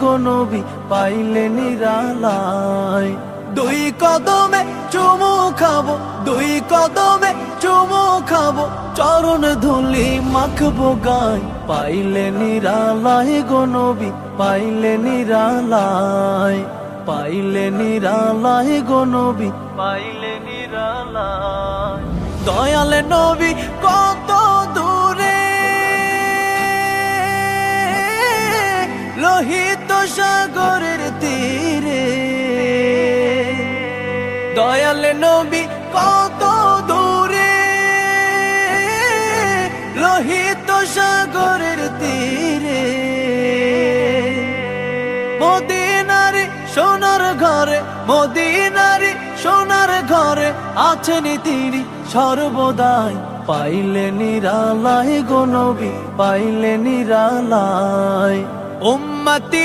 গো নবী পাইলে নিরালায়। দুই কদমে চুমু খাবো, দুই কদমে চুমু খাবো, চরণ ধুলি মাখবো গায়, পাইলে নিরালায় গো নবী পাইলে নিরালায়, পাইলে নিরালায় গো নবী পাইলে নিরালায়। দয়াল নবী কত দূরে, লোহিত সাগরের তীরে, দয়াল নবী কত দূরে, লোহিত সাগরের তীরে। মদিনার সোনার ঘরে, মদিনার সোনার ঘরে আছেন তিনি সর্বদাই, পাইলে নিরালায় গো নবী পাইলে নিরালায়। উম্মতি